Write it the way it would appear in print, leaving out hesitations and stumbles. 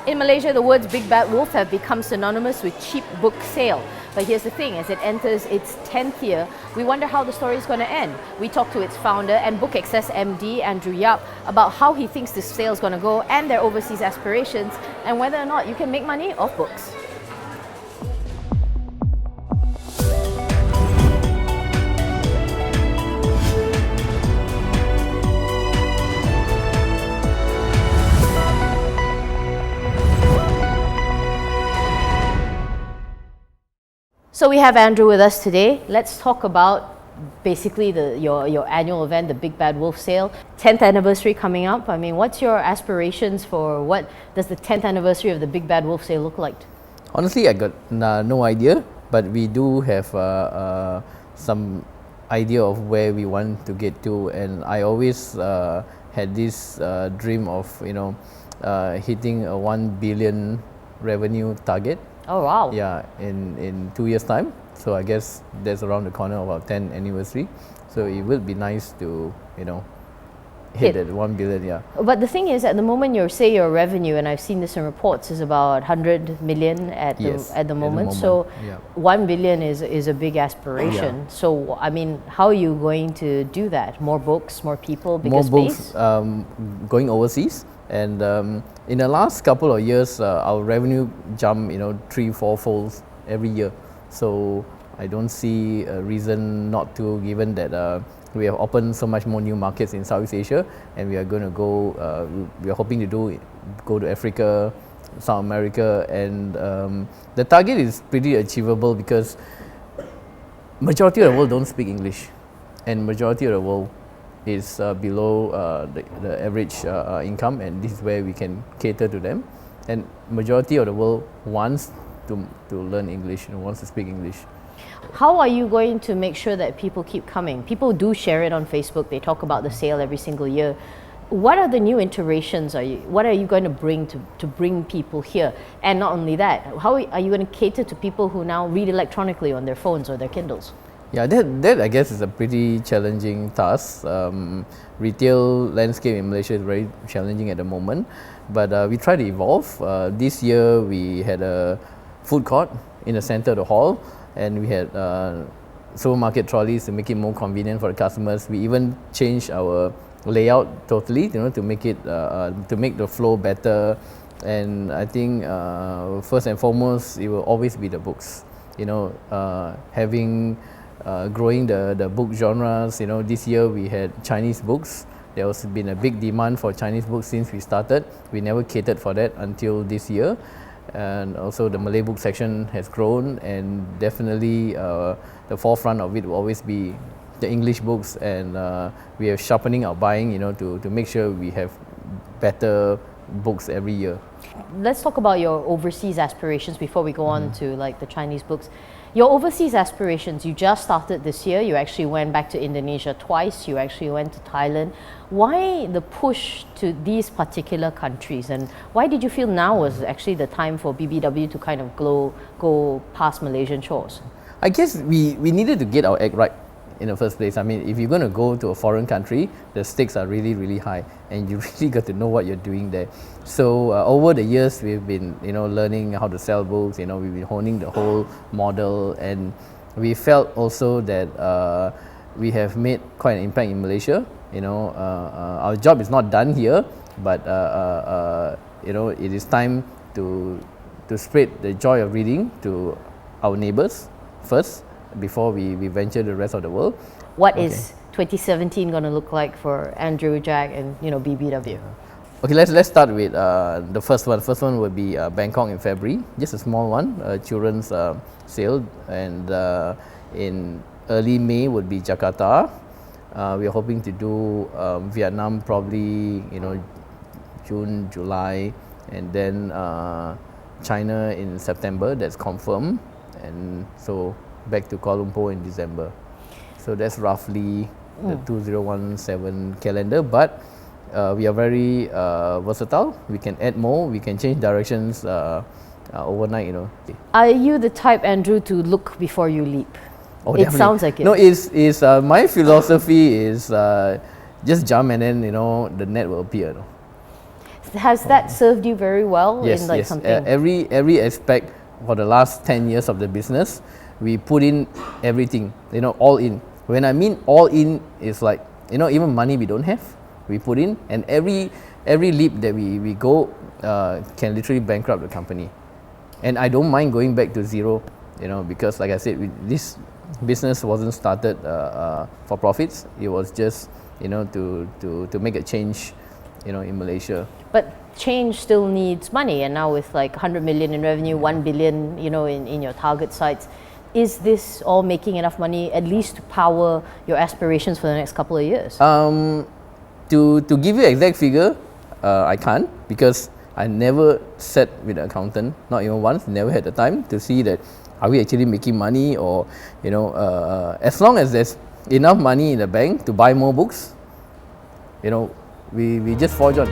In Malaysia, the words Big Bad Wolf have become synonymous with cheap book sale. But here's the thing, as it enters its 10th year, we wonder how the story is going to end. We talked to its founder and Bookxcess MD, Andrew Yap, about how he thinks this sale is going to go and their overseas aspirations, and whether or not you can make money off books. So we have Andrew with us today. Let's talk about basically your annual event, the Big Bad Wolf Sale. 10th anniversary coming up. I mean, what's your aspirations for what does the 10th anniversary of the Big Bad Wolf Sale look like? Honestly, I got no idea, but we do have some idea of where we want to get to, and I always had this dream of hitting a 1 billion revenue target. Oh wow! Yeah, in 2 years' time. So I guess that's around the corner of our 10th anniversary. So it will be nice to hit that 1 billion. Yeah. But the thing is, at the moment, your revenue, and I've seen this in reports, is about 100 million at the moment. So yeah. 1 billion is a big aspiration. Yeah. So I mean, how are you going to do that? More books, more people, bigger space? More books, going overseas. And in the last couple of years, our revenue jumped 3-4 folds every year. So I don't see a reason not to, given that we have opened so much more new markets in Southeast Asia, and we are going to go. We are hoping to go to Africa, South America, and the target is pretty achievable because majority of the world don't speak English, and majority of the world is below the average income, and this is where we can cater to them. And majority of the world wants to learn English and wants to speak English. How are you going to make sure that people keep coming? People do share it on Facebook. They talk about the sale every single year. What are the new iterations? What are you going to bring to bring people here? And not only that, how are you going to cater to people who now read electronically on their phones or their Kindles? Yeah, that I guess is a pretty challenging task. Retail landscape in Malaysia is very challenging at the moment, but we try to evolve. This year we had a food court in the center of the hall, and we had supermarket trolleys to make it more convenient for the customers. We even changed our layout totally, to make it to make the flow better. And I think first and foremost, it will always be the books. Growing the book genres. This year we had Chinese books. There has been a big demand for Chinese books since we started. We never catered for that until this year. And also the Malay book section has grown, and definitely the forefront of it will always be the English books, and we are sharpening our buying, to make sure we have better books every year. Let's talk about your overseas aspirations before we go on to the Chinese books. Your overseas aspirations, you just started this year. You actually went back to Indonesia twice. You actually went to Thailand. Why the push to these particular countries, and why did you feel now was actually the time for BBW to kind of go past Malaysian shores? I guess we needed to get our act right in the first place. I mean, if you're going to go to a foreign country, the stakes are really, really high, and you really got to know what you're doing there. So over the years, we've been learning how to sell books. We've been honing the whole model, and we felt also that we have made quite an impact in Malaysia. Our job is not done here, but it is time to spread the joy of reading to our neighbours first, before we venture the rest of the world. What is 2017 going to look like for Andrew, Jack, and BBW? Okay, let's start with the first one. First one would be Bangkok in February, just a small one, children's sale, and in early May would be Jakarta. We are hoping to do Vietnam probably June, July, and then China in September. That's confirmed, and so back to Kuala Lumpur in December. So that's roughly the 2017 calendar, but we are very versatile. We can add more, we can change directions overnight. Are you the type, Andrew, to look before you leap? Oh, it sounds like it. No, my philosophy is just jump, and then the net will appear. has that served you very well Yes, in like yes. something? Every aspect for the last 10 years of the business, we put in everything, all in. When I mean all in, is like, even money we don't have, we put in, and every leap that we go can literally bankrupt the company. And I don't mind going back to zero, because like I said, this business wasn't started for profits. It was just, to make a change, in Malaysia. But change still needs money, and now with like 100 million in revenue, 1 billion, in your target sites, is this all making enough money at least to power your aspirations for the next couple of years? To give you exact figure, I can't, because I never sat with an accountant, not even once, never had the time to see that are we actually making money, or as long as there's enough money in the bank to buy more books, we just forge on.